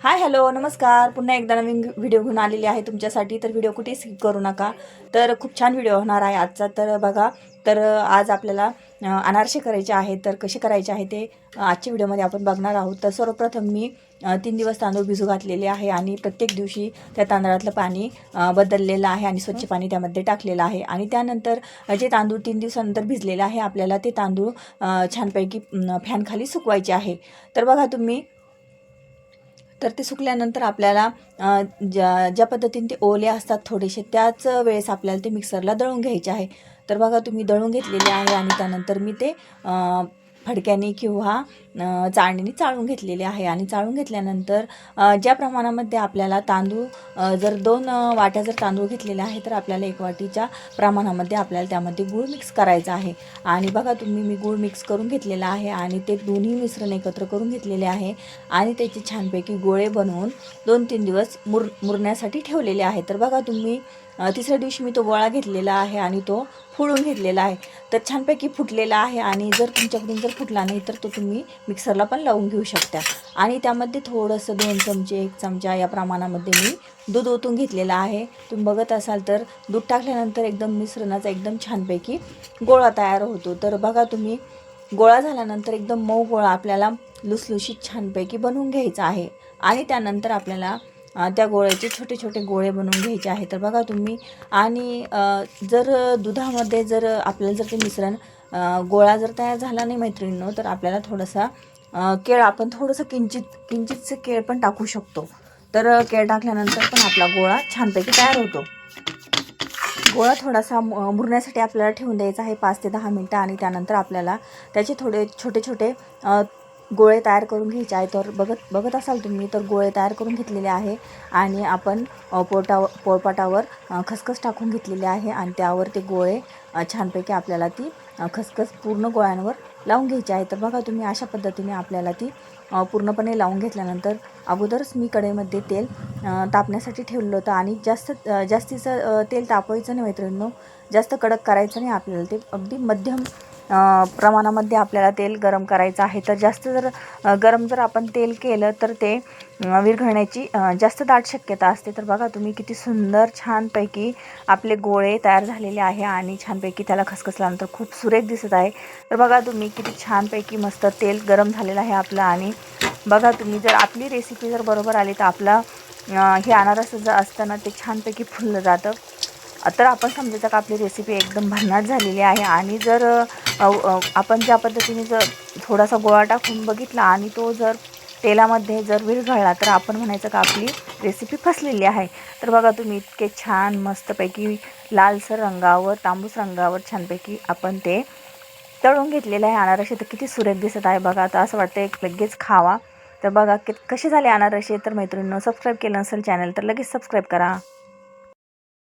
Hi hello नमस्कार. पुन्हा एकदा नवीन व्हिडिओ घेऊन आलेली आहे तुमच्यासाठी. तर व्हिडिओ कुठे स्किप करू नका. तर खूप छान व्हिडिओ होणार आहे आजचा. तर बघा, तर आज आपल्याला अनारसे करायचे आहे. तर कसे करायचे आहे ते आजच्या व्हिडिओमध्ये आपण बघणार आहोत. तर सर्वप्रथम मी 3 दिवस तांदूळ भिजू घातलेले आहे आणि प्रत्येक दिवशी त्या तांदळातलं पाणी बदललेलं आहे आणि स्वच्छ पाणी त्यामध्ये टाकलेलं आहे. आणि त्यानंतर जे तांदूळ 3 दिवसानंतर भिजलेले आहे आपल्याला ते तांदूळ छानपैकी फॅनखाली सुकवायचे आहे. तर बघा तुम्ही, तर ते सुकल्यानंतर आपल्याला ज्या पद्धतीने ते ओले असतात थोडेसे, त्याच वेळेस आपल्याला ते मिक्सरला दळून घ्यायचे आहे. तर बघा तुम्ही दळून घेतलेले आहे आणि त्यानंतर मी ते फडक्याने किंवा चाळणीने चाळून घेतलेले आहे. आणि चाळून घेतल्यानंतर ज्या प्रमाणामध्ये आपल्याला तांदूळ जर 2 वाट्या जर तांदूळ घेतलेले आहे तर आपल्याला 1 वाटीच्या प्रमाणामध्ये आपल्याला त्यामध्ये गूळ मिक्स करायचा आहे. आणि बघा तुम्ही, मी गूळ मिक्स करून घेतलेला आहे आणि ते दोन्ही मिश्रण एकत्र करून घेतलेले आहे आणि त्याचे छानपैकी गोळे बनवून 2-3 दिवस मुरण्यासाठी ठेवलेले आहे. तर बघा तुम्ही, तिसऱ्या दिवशी मी तो गोळा घेतलेला आहे आणि तो फुडून घेतलेला आहे. तर छानपैकी फुटलेला आहे. आणि जर तुमच्याकडून जर फुटला नाही तर तो तुम्ही मिक्सरला पण लावून घेऊ शकता. आणि त्यामध्ये थोडंसं 2 चमचे 1 चमचा या प्रमाणामध्ये मी दूध ओतून घेतलेलं आहे. तुम्ही बघत असाल तर दूध टाकल्यानंतर एकदम मिश्रणाचा एकदम छानपैकी गोळा तयार होतो. तर बघा तुम्ही, गोळा झाल्यानंतर एकदम मऊ गोळा आपल्याला लुसलुशीत छानपैकी बनवून घ्यायचा आहे. आणि त्यानंतर आपल्याला त्या गोळ्याचे छोटे छोटे गोळे बनवून घ्यायचे आहे. तर बघा तुम्ही, आणि जर दुधामध्ये जर आपल्याला जर ते मिश्रण गोळा जर तयार झाला नाही मैत्रिणींनो, तर आपल्याला थोडासा केळ, आपण थोडंसं किंचितचं केळ पण टाकू शकतो. तर केळ टाकल्यानंतर पण आपला गोळा छानपैकी तयार होतो. गोळा थोडासा मुरण्यासाठी आपल्याला ठेवून द्यायचा आहे 5 ते 10 मिनटं. आणि त्यानंतर आपल्याला त्याचे थोडे छोटे छोटे गोळे तयार करून घ्यायचे आहे. तर बघत असाल तुम्ही, तर गोळे तयार करून घेतलेले आहे. आणि आपण पोळपाटावर खसखस टाकून घेतलेली आहे आणि त्यावर ते गोळे छानपैकी आपल्याला ती खसखस पूर्ण गोळ्यांवर लावून घ्यायची आहे. तर बघा तुम्ही, अशा पद्धतीने आपल्याला ती पूर्णपणे लावून घेतल्यानंतर, अगोदरच मी कढईमध्ये तेल तापण्यासाठी ठेवलं होतं. आणि जास्तीचं तेल तापवायचं नाही मैत्रिणींनो, जास्त कडक करायचं नाही आपल्याला. ते अगदी मध्यम प्रमाणामध्ये आपल्याला तेल गरम करायचं आहे. तर जास्त जर गरम जर आपण तेल केलं तर ते विरघळण्याची जास्त दाट शक्यता असते. तर बघा तुम्ही, किती सुंदर छानपैकी आपले गोळे तयार झालेले आहे आणि छानपैकी त्याला खसखसल्यानंतर खूप सुरेख दिसत आहे. तर बघा तुम्ही, किती छानपैकी मस्त तेल गरम झालेलं आहे आपलं. आणि बघा तुम्ही, जर आपली रेसिपी जर बरोबर आली तर आपला हे अनारस जर असताना ते छानपैकी फुललं जातं. तर आपण समजायचं का आपली रेसिपी एकदम भन्नाट झालेली आहे. आणि जर आपण ज्या पद्धतीने जर थोडासा गोळा टाकून बघितला आणि तो जर तेलामध्ये जर विरघळला तर आपण म्हणायचं का आपली रेसिपी फसलेली आहे. तर बघा तुम्ही, इतके छान मस्तपैकी लालसर रंगावर, तांबूस रंगावर छानपैकी आपण ते तळून घेतलेलं आहे अनारसे. तर किती सुरेख दिसत आहे बघा. आता असं वाटतं एक लगेच खावा. तर बघा कसे झाले अनारसे. तर मैत्रिणींनो, सबस्क्राईब केलं नसेल चॅनल तर लगेच सबस्क्राईब करा.